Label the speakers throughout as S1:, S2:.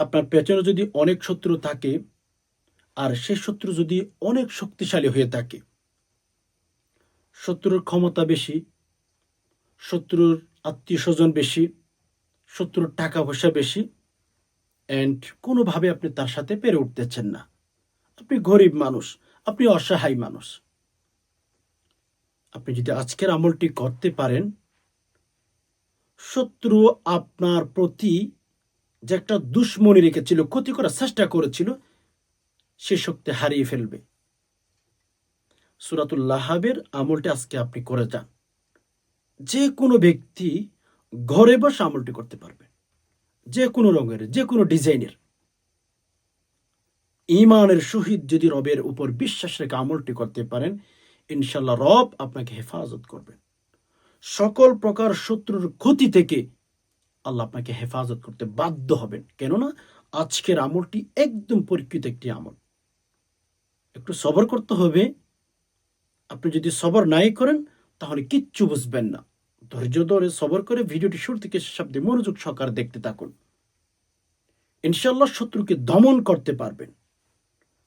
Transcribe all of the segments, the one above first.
S1: আপনার পেছনে যদি অনেক শত্রু থাকে আর সে শত্রু যদি অনেক শক্তিশালী হয়ে থাকে, শত্রুর ক্ষমতা বেশি, শত্রুর আত্মীয় স্বজন বেশি, শত্রুর টাকা পয়সা বেশি, অ্যান্ড কোনোভাবে আপনি তার সাথে পেরে উঠতেছেন না, আপনি গরিব মানুষ, আপনি অসহায় মানুষ, আপনি যদি আজকের আমলটি করতে পারেন, শত্রু আপনার প্রতি যে একটা দুশ্মনী রেখেছিল, ক্ষতি করার চেষ্টা করেছিল, সে শক্তি হারিয়ে ফেলবে। সূরাতুল লাহাবের আমলটি আজকে আপনি করে যান, যে কোনো ব্যক্তি ঘরে বসে আমলটি করতে পারবে, যে কোনো রঙের, যে কোনো ডিজাইনের। ঈমানের সহিত যদি রবের উপর বিশ্বাস রেখে আমলটি করতে পারেন, ইনশাল্লাহ রব আপনাকে হেফাজত করবেন। সকল প্রকার শত্রুর ক্ষতি থেকে আল্লাহ আপনাকে হেফাজত করতে বাধ্য হবেন, কেননা আজকের আমলটি একদম পরীক্ষিত একটি আমল। একটু সবর করতে হবে। আপনি যদি সবর নাই করেন তাহলে কিচ্ছু বুঝবেন না। ধৈর্য ধরে সবর করে ভিডিওটি শুরু থেকে শেষ অবধি মনোযোগ সহকারে দেখতে থাকুন। ইনশাল্লাহ শত্রুকে দমন করতে পারবেন,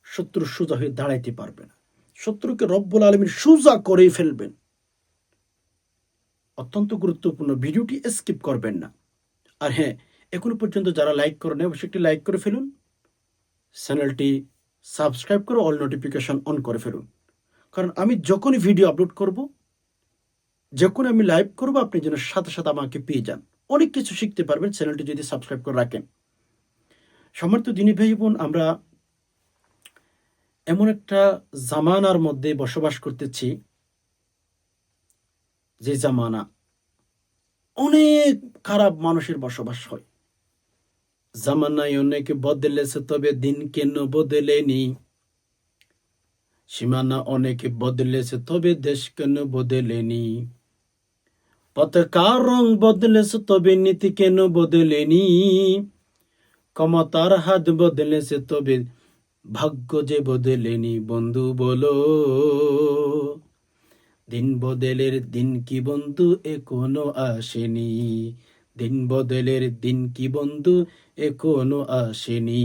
S1: শত্রু সোজা হয়ে দাঁড়াইতে পারবে না, শত্রুকে রব্বুল আলামিন সোজা করেই ফেলবেন। অত্যন্ত গুরুত্বপূর্ণ, ভিডিওটি স্কিপ করবেন না। আর হ্যাঁ, এখনো পর্যন্ত যারা লাইক করেন অবশ্যই একটি লাইক করে ফেলুন, চ্যানেলটি সাবস্ক্রাইব করে অল নোটিফিকেশন অন করে ফেলুন, কারণ আমি যখনই ভিডিও আপলোড করব, যখন আমি লাইভ করব, আপনি যেন সাথে সাথে আমাকে পেয়ে যান। অনেক কিছু শিখতে পারবেন চ্যানেলটি যদি সাবস্ক্রাইব করে রাখেন। সম্মানিত দিনী ভাই বোন, আমরা এমন একটা জামানার মধ্যে বসবাস করতেছি, যে জামানা অনেক খারাপ মানুষের বসবাস হয়। জামানায় অনেক বদলেছে, তবে দিন কেন বদলেনি। সীমানা অনেক বদলেছে, তবে দেশ কেন বদলেনি। পতাকার রং বদলেছে, তবে নীতি কেন বদলেনি। ক্ষমতার হাত বদলেছে, তবে ভাগ্য যে বদলেনি। বন্ধু বলো, দিন বদলের দিন কি বন্ধু এখনো আসেনি। দিন বদলের দিন কি বন্ধু এখনো আসেনি।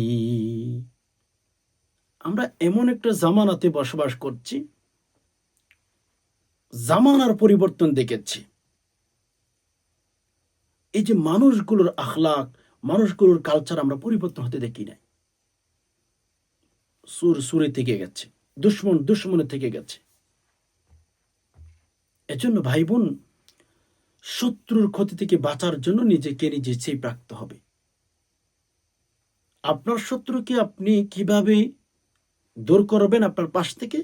S1: আমরা এমন একটা জামানাতে বসবাস করছি, জামানার পরিবর্তন দেখেছি। এই যে মানুষগুলোর আখলাক, মানুষগুলোর কালচার আমরা পরিবর্তন হতে দেখি নাই। সুরে থেকে গেছে, দুশ্মনে থেকে গেছে। এজন্য ভাই বোন, শত্রুর ক্ষতি থেকে বাঁচার জন্য নিজেকে নিজে চেপ রাখতে হবে। আপনার শত্রুকে আপনি কিভাবে দূর করবেন আপনার পাশ থেকে,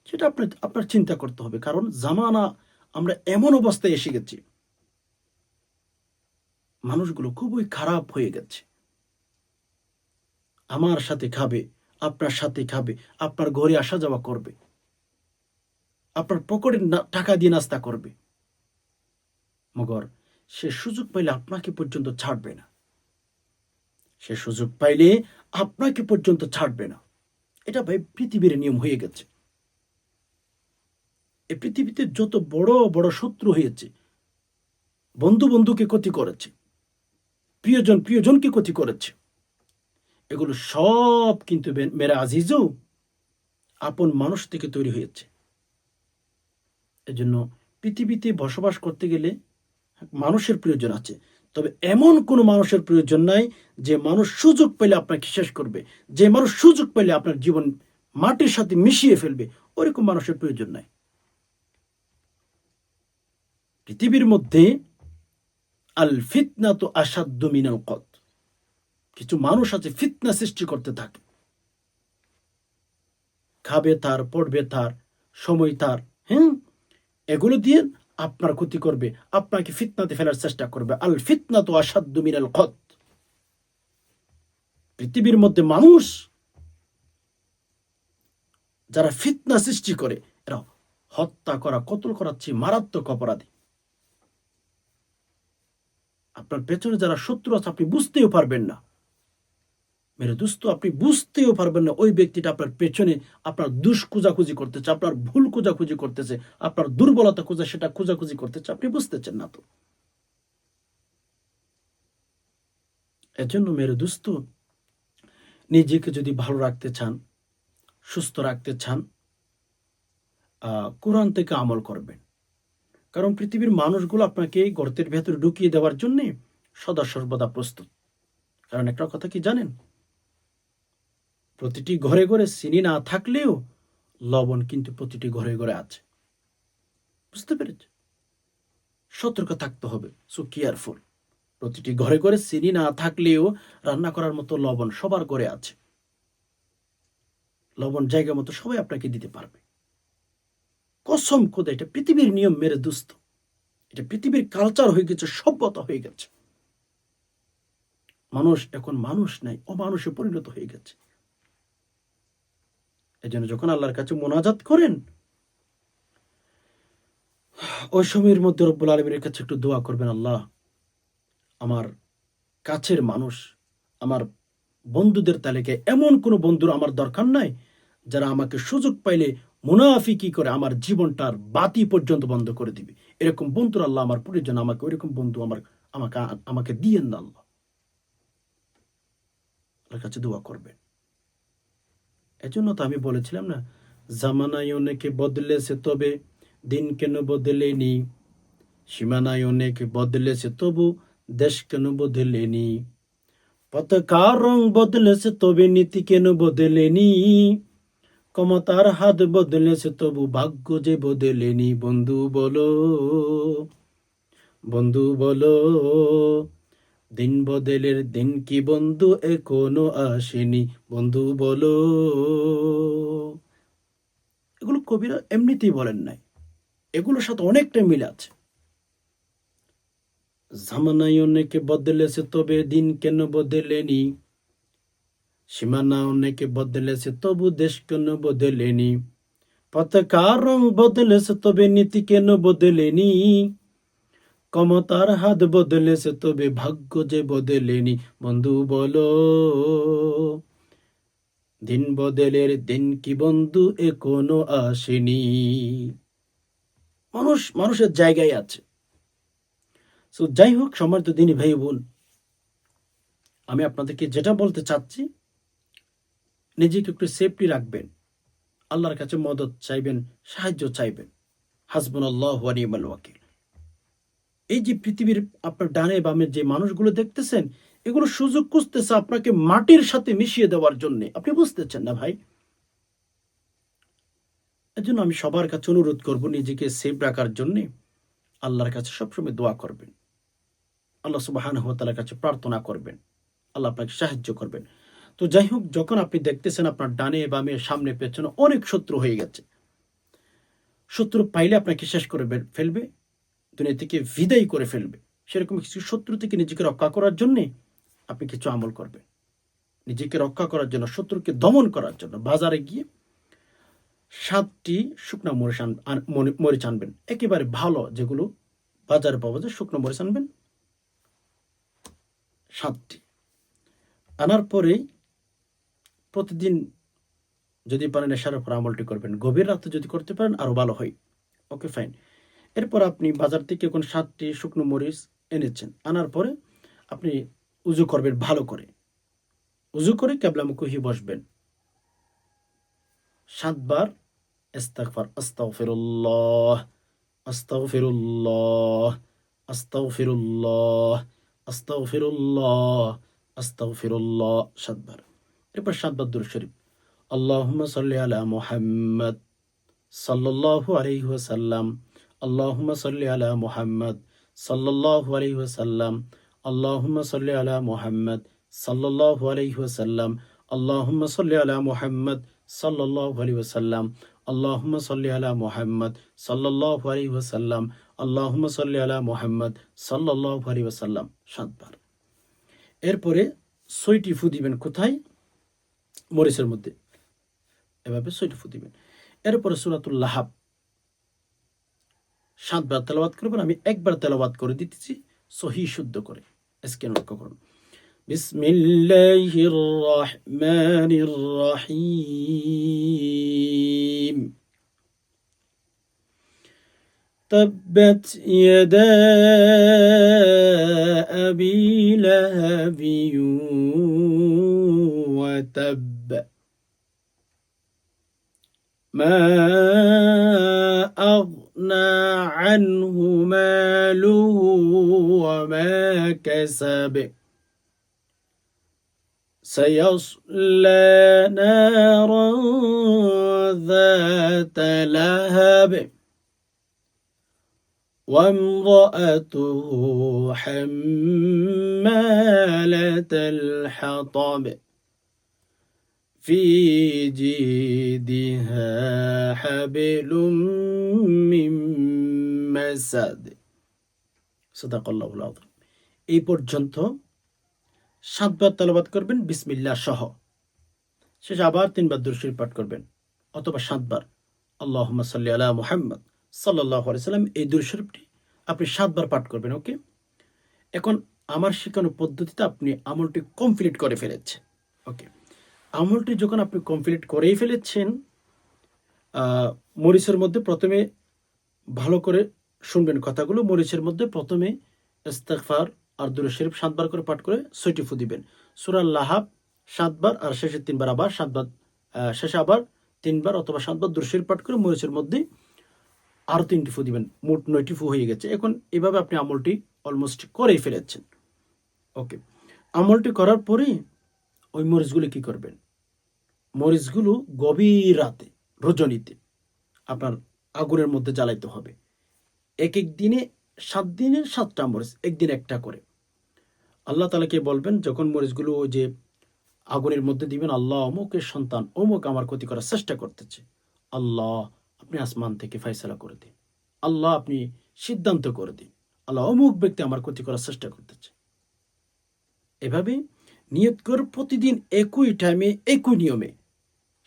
S1: সেটা আপনার চিন্তা করতে হবে। কারণ জামানা, আমরা এমন অবস্থায় এসে গেছি, মানুষগুলো খুবই খারাপ হয়ে গেছে। আমার সাথে খাবে, আপনার সাথে খাবে, আপনার ঘরে আসা যাওয়া করবে, আপনার পকেটে টাকা দিয়ে নাস্তা করবে, মগর সে সুযোগ পাইলে আপনাকে পর্যন্ত ছাড়বে না। সে সুযোগ পাইলে আপনাকে পর্যন্ত ছাড়বে না। এটা ভাই পৃথিবীর নিয়ম হয়ে গেছে। এই পৃথিবীতে যত বড় বড় শত্রু হয়েছে, বন্ধু বন্ধুকে ক্ষতি করেছে, প্রিয়জন প্রিয়জনকে ক্ষতি করেছে, এগুলো সব কিন্তু মেরা আজিজও আপন মানুষ থেকে তৈরি হয়েছে। এজন্য পৃথিবীতে বসবাস করতে গেলে মানুষের প্রয়োজন আছে, তবে এমন কোনো মানুষের প্রয়োজন নাই যে মানুষ সুযোগ পেলে আপনাকে শেষ করবে, যে মানুষ সুযোগ পেলে আপনার জীবন মাটির সাথে মিশিয়ে ফেলবে, ওরকম মানুষের প্রয়োজন নাই। পৃথিবীর মধ্যে আল ফিতনা তো আসাদ্দু মিনাল কত, কিছু মানুষ আছে ফিতনা সৃষ্টি করতে থাকে, খাবে তার, পড়বে তার, সময় তার, এগুলো দিয়ে আপনার ক্ষতি করবে, আপনাকে ফিতনাতে ফেলার চেষ্টা করবে। আল ফিতনা তো আসাদ্দু মিনাল কত। পৃথিবীর মধ্যে মানুষ যারা ফিতনা সৃষ্টি করে, এরা হত্যা করা, কতল করার চেয়ে মারাত্মক অপরাধী। আপনার পেছনে যারা শত্রু আছে, আপনি বুঝতেও পারবেন না মেরে দোস্ত, আপনি বুঝতেও পারবেন না ওই ব্যক্তিটা আপনার পেছনে আপনার দুষ খোঁজাখুঁজি করতেছে, আপনার ভুল খোঁজাখুঁজি করতেছে, আপনার দুর্বলতা সেটা খোঁজাখুঁজি করতেছে, আপনি বুঝতেছেন না। তো এজন্য মেরে দোস্ত, নিজেকে যদি ভালো রাখতে চান, সুস্থ রাখতে চান, কোরআন থেকে আমল করবেন। কারণ পৃথিবীর মানুষগুলো আপনাকে গর্তের ভেতরে ঢুকিয়ে দেওয়ার জন্য সদা সর্বদা প্রস্তুত। কারণ একটা কথা কি জানেন, প্রতিটি ঘরে ঘরে চিনি না থাকলেও লবণ কিন্তু প্রতিটি ঘরে ঘরে আছে। বুঝতে পেরেছে? সতর্ক থাকতে হবে, সো কেয়ারফুল। প্রতিটি ঘরে ঘরে চিনি না থাকলেও রান্না করার মতো লবণ সবার ঘরে আছে। লবণ জায়গা মতো সবাই আপনাকে দিতে পারবে। কসম খোদা, এটা পৃথিবীর নিয়ম মেরে দুস্থ। এটা পৃথিবীর কালচার হয়ে গেছে, সভ্যতা হয়ে গেছে। মানুষ এখন মানুষ নাই, অমানুষে পরিণত হয়ে গেছে। এই জন্য যখন আল্লাহর কাছে মোনাজাত করেন, ওই সময়ের মধ্যে রব্বুল আলমীর কাছে একটু দোয়া করবেন, আল্লাহ, আমার কাছের মানুষ, আমার বন্ধুদের তালিকায় এমন কোনো বন্ধুর আমার দরকার নাই যারা আমাকে সুযোগ পাইলে মুনাফিকি করে আমার জীবনটার বাতি পর্যন্ত বন্ধ করে দিবে। এরকম বন্ধুর আল্লাহ আমার প্রয়োজন, আমাকে ওইরকম বন্ধু আমাকে দিয়েন না আল্লাহ। আল্লাহর কাছে দোয়া করবেন। এজন্য তো আমি বলেছিলাম না, জামানায় অনেকে বদলেছে তবে দিন কেন বদলেনি, সীমানায় অনেক বদলেছে তবু দেশ কেন বদলেনি, পতাকার রং বদলেছে তবে নীতি কেন বদলেনি, ক্ষমতার হাত বদলেছে তবু ভাগ্য যে বদলেনি। বন্ধু বলো, বন্ধু বলো, দিন বদলের দিন কি বন্ধু এখনো আসেনি, বন্ধু বলো। এগুলো কবিরা এমনিতেই বলেন নাই, এগুলোর সাথে অনেকটা মিল আছে। জামানায় অনেকে বদলেছে তবে দিন কেন বদলেনি, সীমানা অনেকে বদলেছে তবু দেশ কেন বদলেনি, পতাকার রং বদলেছে তবে নীতি কেন বদলেনি, ক্ষমতার হাত বদলেছে তবে ভাগ্য যে বদলেনি। বন্ধু বলো, দিন বদলের দিন কি বন্ধু এখনো আসেনি। মানুষের জায়গায় আছে। তো যাই হোক, সম্মানিত দিনী ভাই বোন, আমি আপনাদেরকে যেটা বলতে চাচ্ছি, নিজেকে একটু সেফটি রাখবেন, আল্লাহর কাছে মদত চাইবেন, সাহায্য চাইবেন। হাসবুনাল্লাহু ওয়া নি'মাল ওয়াকিল। এই যে পৃথিবীর আপনার ডানে বামে যে মানুষগুলো দেখতেছেন, এগুলো সুযোগ খুঁজতেছে আপনাকে মাটির সাথে মিশিয়ে দেওয়ার জন্য। আপনি বুঝতেছেন না ভাই? এজন্য আমি সবার কাছে অনুরোধ করব, নিজেকে সেফ রাখার জন্য আল্লাহর কাছে সবসময় দোয়া করবেন, আল্লাহ সুবহানাহু ওয়া তাআলার কাছে প্রার্থনা করবেন, আল্লাহ আপনাকে সাহায্য করবেন। তো যাই হোক, যখন আপনি দেখতেছেন আপনার ডানে বামে সামনে পেছনে অনেক শত্রু হয়ে গেছে, শত্রু পাইলে আপনাকে শেষ করে ফেলবে, দুনিয়া থেকে বিদায় করে ফেলবে, সেরকম কিছু শত্রু থেকে নিজেকে রক্ষা করার জন্য আপনি কিছু আমল করবেন। নিজেকে রক্ষা করার জন্য, শত্রুকে দমন করার জন্য বাজারে গিয়ে 7টি শুকনো মরিচ আনবেন, একেবারে ভালো, যেগুলো বাজারে পাওয়া যায়, শুকনো মরিচ আনবেন 7টি। আনার পরে প্রতিদিন যদি পারেন এশার উপর আমলটি করবেন, গভীর রাতে যদি করতে পারেন আরো ভালো হয়। ওকে, ফাইন। এরপর আপনি বাজার থেকে এখন 7টি শুকনো মরিচ এনেছেন, আনার পরে আপনি উজু করবেন ভালো করে, উজু করে কিবলামুখী হয়ে বসবেন, 7 বার ইস্তিগফার, আস্তাগফিরুল্লাহ, আস্তাগফিরুল্লাহ, আস্তাগফিরুল্লাহ, আস্তাগফিরুল্লাহ, আস্তাগফিরুল্লাহ 7 বার। এরপর 7 বার দুরূদ শরীফ, আল্লাহুম্মা সাল্লি আলা মুহাম্মদ সাল্লাল্লাহু আলাইহি ওয়াসাল্লাম, আল্লাহুম্মা সাল্লি আলা মুহাম্মদ সাল্লাল্লাহু আলাইহি ওয়াসাল্লাম, আল্লাহুম্মা সাল্লি আলা মুহাম্মদ সাল্লাল্লাহু আলাইহি ওয়াসাল্লাম, আল্লাহুম্মা সাল্লি আলা মুহাম্মদ সাল্লাল্লাহু আলাইহি ওয়াসাল্লাম, আল্লাহুম্মা সাল্লি আলা মুহাম্মদ সাল্লাল্লাহু আলাইহি ওয়াসাল্লাম, আল্লাহুম্মা সাল্লি আলা মুহাম্মদ সাল্লাল্লাহু আলাইহি ওয়াসাল্লাম 7 বার। এরপরে 6টি ফু দিবেন, কোথায়? মরিচের মধ্যে, এভাবে 6টি ফু দিবেন। এরপরে সূরাতুল লাহাব 7 বার তেলাওয়াত করবেন। আমি একবার তেলাওয়াত করে দিতেছি সহিহ শুদ্ধ করে, স্ক্রিন লক্ষ্য করুন। বিসমিল্লাহির রহমানির রহিম, তাব্বাত ইয়াদা আবি লাহাবিন ওয়া تب ما أغنى عنه ماله وما كسب سيصلى نارا ذات لهب وامرأته حمالة الحطب في جيدها حبل من مسد সাদাকাল্লাহুল আযীম। এই পর্যন্ত 7 বার তেলাওয়াত করবেন বিসমিল্লাহ সহ, শেষে আবার 3 বার দুরূদ শরীফ পাঠ করবেন, অথবা 7 বার আল্লাহুম্মা সাল্লি আলা মুহাম্মদ সাল্লাল্লাহু আলাইহি সাল্লাম এই দুরূদ শরীফটি আপনি 7 বার পাঠ করবেন। ওকে, এখন আমার শেখানো পদ্ধতিতে আপনি আমলটি কমপ্লিট করে ফেলেছেন। ওকে, আমলটি যখন আপনি কমপ্লিট করেই ফেলেছেন, মরিচের মধ্যে প্রথমে ভালো করে শুনবেন কথাগুলো। মরিচের মধ্যে প্রথমে ইস্তিগফার আর দুরূদ শরীফ 7 বার করে পাঠ করে 6টি ফু দিবেন। সূরা লাহাব 7 বার আর শেষে 3 বার, আবার 7 বার, শেষে আবার 3 বার অথবা 7 বার দুরূদ শরীফ পাঠ করে মরিচের মধ্যে আরও 3টি ফু দিবেন। মোট 9টি ফু হয়ে গেছে। এখন এভাবে আপনি আমলটি অলমোস্ট করেই ফেলেছেন। ওকে, আমলটি করার পরে ওই মরিচগুলো কি করবেন? মরিচগুলো গভীর রাতে, রজনীতে আপনার আগুনের মধ্যে জ্বালাইতে হবে। এক দিনে 7 দিনে 7টা মরিচ, একদিন একটা করে। আল্লাহ তাআলাকে বলবেন যখন মরিচগুলো ওই যে আগুনের মধ্যে দিবেন, আল্লাহ অমুকের সন্তান অমুক আমার ক্ষতি করার চেষ্টা করতেছে, আল্লাহ আপনি আসমান থেকে ফয়সালা করে দিন, আল্লাহ আপনি সিদ্ধান্ত করে দিন, আল্লাহ অমুক ব্যক্তি আমার ক্ষতি করার চেষ্টা করতেছে। এভাবে নিয়ত করে প্রতিদিন একই টাইমে একই নিয়মে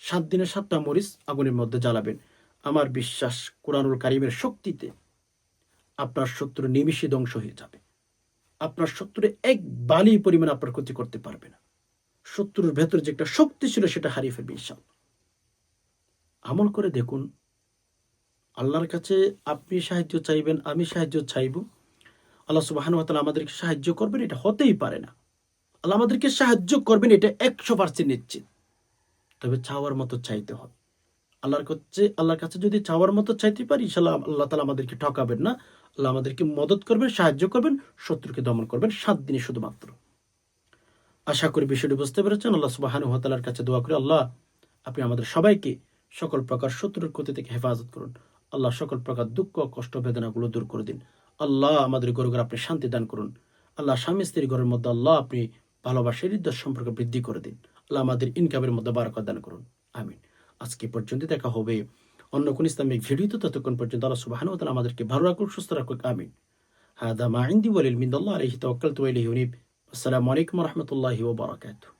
S1: 7 দিনে 7টা মরিচ আগুনের মধ্যে জ্বালাবেন। আমার বিশ্বাস কোরআনুল কারীমের শক্তিতে আপনার শত্রু নিমিষে ধ্বংস হয়ে যাবে। আপনার শত্রু এক বালি পরিমাণ আপনার ক্ষতি করতে পারবে না। শত্রুর ভেতরে যে একটা শক্তি ছিল সেটা হারিয়ে ফেলবে ইনশাআল্লাহ। আমল করে দেখুন, আল্লাহর কাছে আপনি সাহায্য চাইবেন, আমি সাহায্য চাইব, আল্লাহ সুবহানাহু ওয়া তাআলা আমাদেরকে সাহায্য করবেন, এটা হতেই পারে না। আল্লাহ আমাদেরকে সাহায্য করবেন এটা 100% নিশ্চিত। তবে চাওয়ার মতো চাইতে হবে। আল্লাহর কাছে যদি চাওয়ার মতো চাইতে পারি, ইনশাআল্লাহ আল্লাহ তাআলা আমাদেরকে ঠকাবেন না। আল্লাহ আমাদেরকে মদদ করবেন, সাহায্য করবেন, শত্রুকে দমন করবেন 7 দিনে শুধুমাত্র। আশা করি বিষয়টি বুঝতে পেরেছেন। আল্লাহ সুবহানাহু ওয়া তাআলার কাছে দোয়া করি, আল্লাহ আপনি আমাদের সবাইকে সকল প্রকার শত্রুর ক্ষতি থেকে হেফাজত করুন। আল্লাহ সকল প্রকার দুঃখ কষ্ট বেদনাগুলো দূর করে দিন। আল্লাহ আমাদের ঘরে আপনি শান্তি দান করুন। আল্লাহ স্বামী স্ত্রীর ঘরের মধ্যে আল্লাহ আপনি ভালোবাসার হৃদয় সম্পর্ক বৃদ্ধি করে দিন। আল্লাহ আমাদের ইনকামের মধ্যে বারাকাত দান করুন। আমিন। আজকে পর্যন্ত দেখা হবে অন্য কোন ইসলামিক ভিডিওতে। ততক্ষণ পর্যন্ত আল্লাহ সুবহানাহু ওয়া তাআলা আমাদেরকে ভালো রাখুন, সুস্থ রাখুন। আমিন। হাদা মা ইনদি ওয়া লিল মিনাল্লাহি আলাইহি তাওয়াক্কালতু ওয়া ইলাইহি উনীব। আসসালামু আলাইকুম ওয়া রাহমাতুল্লাহি ওয়া বারাকাতুহু।